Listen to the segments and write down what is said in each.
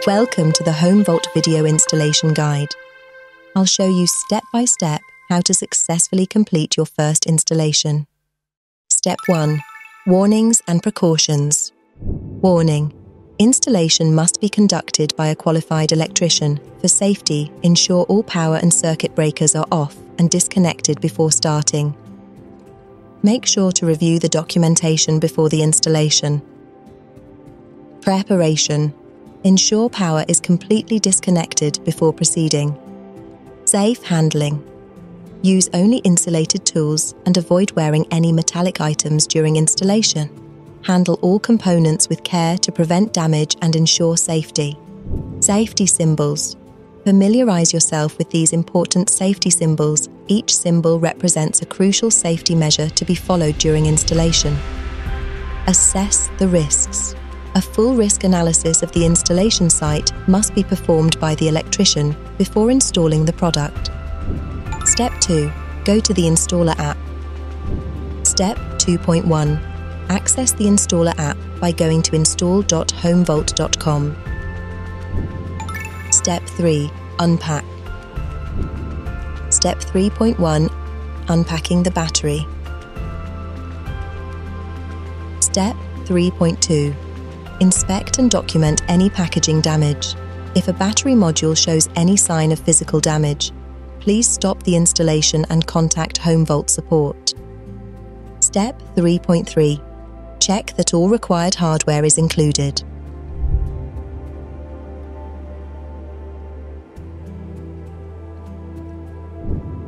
Welcome to the Homevolt video installation guide. I'll show you step by step how to successfully complete your first installation. Step 1. Warnings and precautions. Warning. Installation must be conducted by a qualified electrician. For safety, ensure all power and circuit breakers are off and disconnected before starting. Make sure to review the documentation before the installation. Preparation. Ensure power is completely disconnected before proceeding. Safe handling. Use only insulated tools and avoid wearing any metallic items during installation. Handle all components with care to prevent damage and ensure safety. Safety symbols. Familiarize yourself with these important safety symbols. Each symbol represents a crucial safety measure to be followed during installation. Assess the risks. A full risk analysis of the installation site must be performed by the electrician before installing the product. Step 2. Go to the installer app. Step 2.1. Access the installer app by going to install.homevolt.com. Step 3. Unpack. Step 3.1. Unpacking the battery. Step 3.2. Inspect and document any packaging damage. If a battery module shows any sign of physical damage, please stop the installation and contact Homevolt support. Step 3.3. Check that all required hardware is included.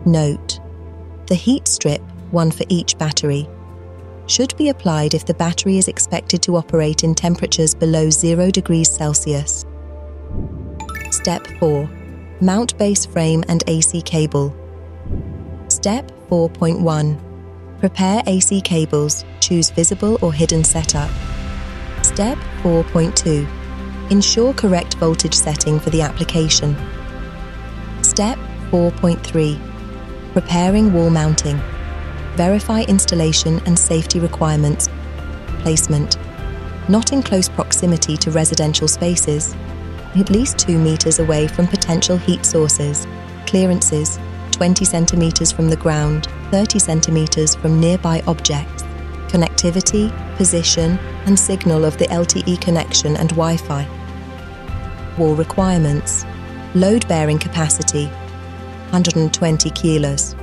Note: the heat strip, one for each battery, should be applied if the battery is expected to operate in temperatures below 0 degrees Celsius. Step 4. Mount base frame and AC cable. Step 4.1. Prepare AC cables. Choose visible or hidden setup. Step 4.2. Ensure correct voltage setting for the application. Step 4.3. Preparing wall mounting. Verify installation and safety requirements. Placement. Not in close proximity to residential spaces. At least 2 meters away from potential heat sources. Clearances: 20 centimeters from the ground, 30 centimeters from nearby objects. Connectivity, position, and signal of the LTE connection and Wi-Fi. Wall requirements: load-bearing capacity, 120 kilos.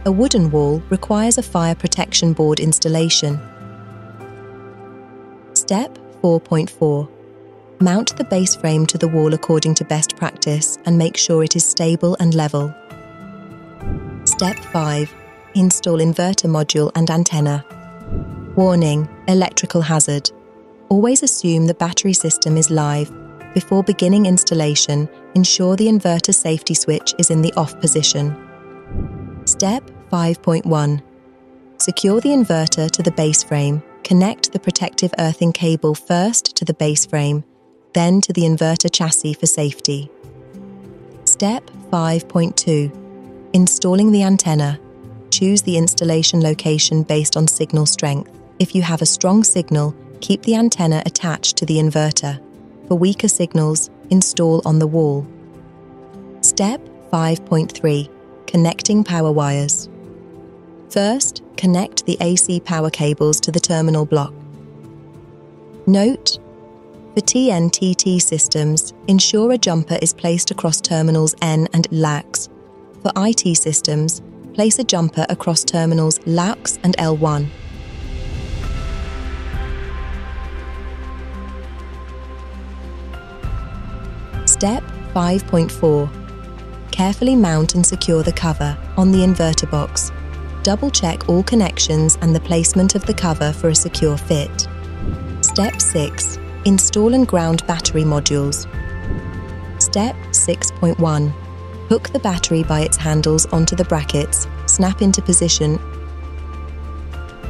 A wooden wall requires a fire protection board installation. Step 4.4. Mount the base frame to the wall according to best practice and make sure it is stable and level. Step 5. Install inverter module and antenna. Warning: electrical hazard. Always assume the battery system is live. Before beginning installation, ensure the inverter safety switch is in the off position. Step 5.1. Secure the inverter to the base frame. Connect the protective earthing cable first to the base frame, then to the inverter chassis for safety. Step 5.2. Installing the antenna. Choose the installation location based on signal strength. If you have a strong signal, keep the antenna attached to the inverter. For weaker signals, install on the wall. Step 5.3. Connecting power wires. First, connect the AC power cables to the terminal block. Note: for TNTT systems, ensure a jumper is placed across terminals N and LAX. For IT systems, place a jumper across terminals LAX and L1. Step 5.4. Carefully mount and secure the cover on the inverter box. Double-check all connections and the placement of the cover for a secure fit. Step 6. Install and ground battery modules. Step 6.1. Hook the battery by its handles onto the brackets, snap into position.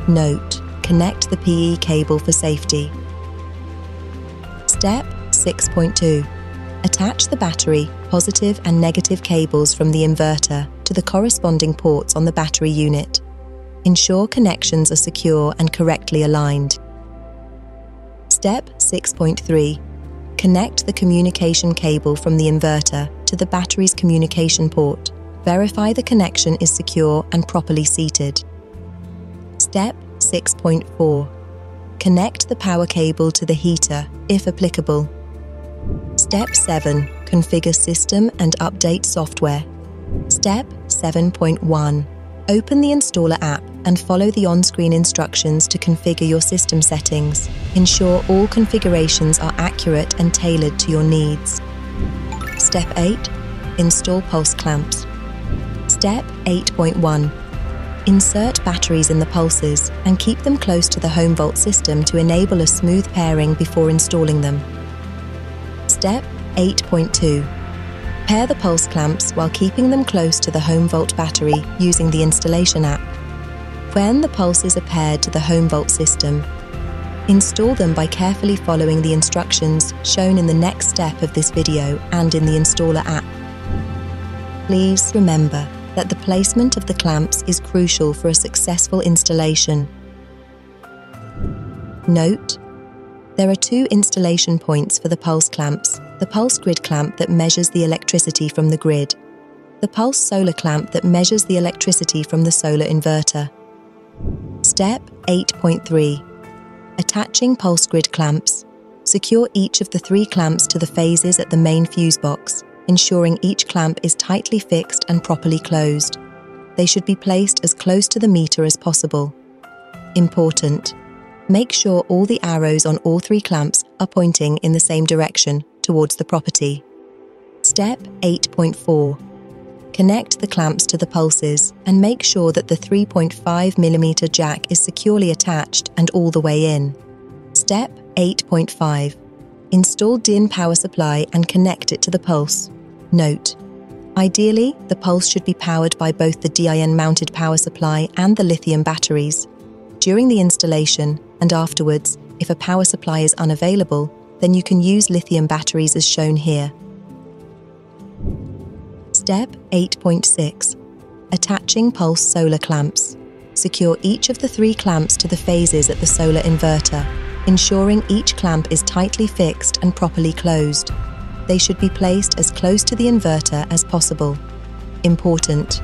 Note: connect the PE cable for safety. Step 6.2. Attach the battery, positive and negative cables from the inverter to the corresponding ports on the battery unit. Ensure connections are secure and correctly aligned. Step 6.3. Connect the communication cable from the inverter to the battery's communication port. Verify the connection is secure and properly seated. Step 6.4. Connect the power cable to the heater, if applicable. Step 7. Configure system and update software. Step 7.1. Open the installer app and follow the on-screen instructions to configure your system settings. Ensure all configurations are accurate and tailored to your needs. Step 8. Install pulse clamps. Step 8.1. Insert batteries in the pulses and keep them close to the Homevolt system to enable a smooth pairing before installing them. Step 8.2. Pair the pulse clamps while keeping them close to the Homevolt battery using the installation app. When the pulses are paired to the Homevolt system, install them by carefully following the instructions shown in the next step of this video and in the installer app. Please remember that the placement of the clamps is crucial for a successful installation. Note: there are two installation points for the pulse clamps: the pulse grid clamp that measures the electricity from the grid, the pulse solar clamp that measures the electricity from the solar inverter. Step 8.3. Attaching pulse grid clamps. Secure each of the 3 clamps to the phases at the main fuse box, ensuring each clamp is tightly fixed and properly closed. They should be placed as close to the meter as possible. Important: make sure all the arrows on all 3 clamps are pointing in the same direction towards the property. Step 8.4. Connect the clamps to the pulses and make sure that the 3.5mm jack is securely attached and all the way in. Step 8.5. Install DIN power supply and connect it to the pulse. Note: ideally, the pulse should be powered by both the DIN-mounted power supply and the lithium batteries. During the installation and afterwards, if a power supply is unavailable, then you can use lithium batteries as shown here. Step 8.6. Attaching pulse solar clamps. Secure each of the 3 clamps to the phases at the solar inverter, ensuring each clamp is tightly fixed and properly closed. They should be placed as close to the inverter as possible. Important: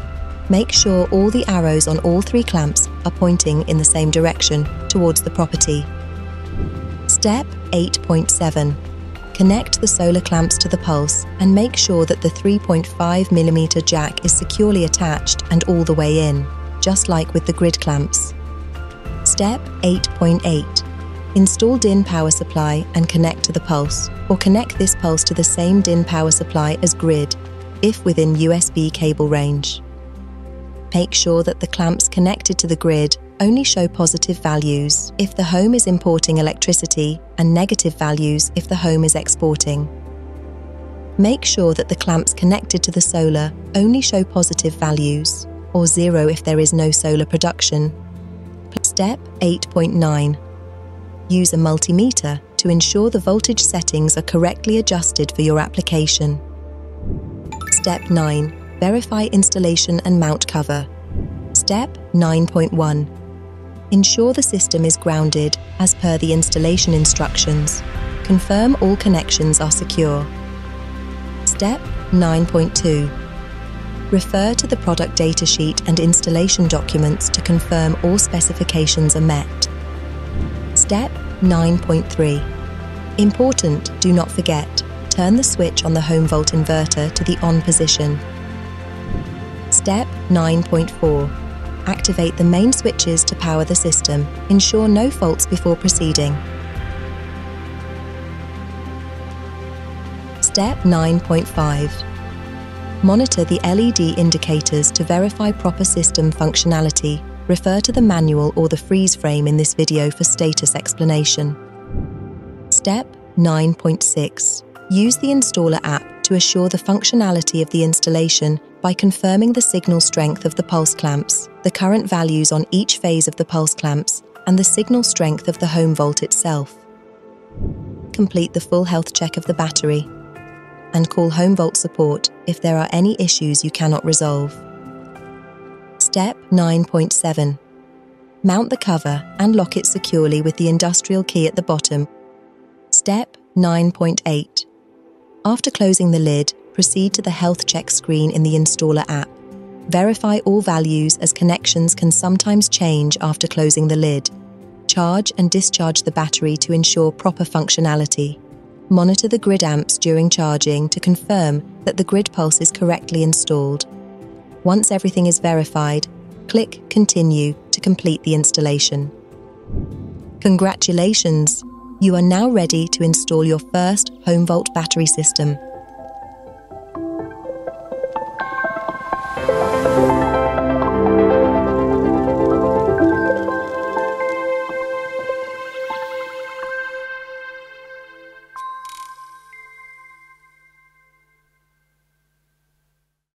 make sure all the arrows on all 3 clamps are pointing in the same direction towards the property. Step 8.7. Connect the solar clamps to the pulse and make sure that the 3.5mm jack is securely attached and all the way in, just like with the grid clamps. Step 8.8. Install DIN power supply and connect to the pulse, or connect this pulse to the same DIN power supply as grid, if within USB cable range. Make sure that the clamps connected to the grid only show positive values if the home is importing electricity and negative values if the home is exporting. Make sure that the clamps connected to the solar only show positive values, or 0 if there is no solar production. Step 8.9. Use a multimeter to ensure the voltage settings are correctly adjusted for your application. Step 9. Verify installation and mount cover. Step 9.1. Ensure the system is grounded as per the installation instructions. Confirm all connections are secure. Step 9.2. Refer to the product datasheet and installation documents to confirm all specifications are met. Step 9.3. Important: do not forget, turn the switch on the Homevolt inverter to the on position. Step 9.4. Activate the main switches to power the system. Ensure no faults before proceeding. Step 9.5. Monitor the LED indicators to verify proper system functionality. Refer to the manual or the freeze frame in this video for status explanation. Step 9.6. Use the installer app to assure the functionality of the installation by confirming the signal strength of the pulse clamps, the current values on each phase of the pulse clamps, and the signal strength of the Homevolt itself. Complete the full health check of the battery, and call Homevolt support if there are any issues you cannot resolve. Step 9.7. Mount the cover and lock it securely with the industrial key at the bottom. Step 9.8. After closing the lid, proceed to the health check screen in the installer app. Verify all values as connections can sometimes change after closing the lid. Charge and discharge the battery to ensure proper functionality. Monitor the grid amps during charging to confirm that the grid pulse is correctly installed. Once everything is verified, click Continue to complete the installation. Congratulations! You are now ready to install your first Homevolt battery system.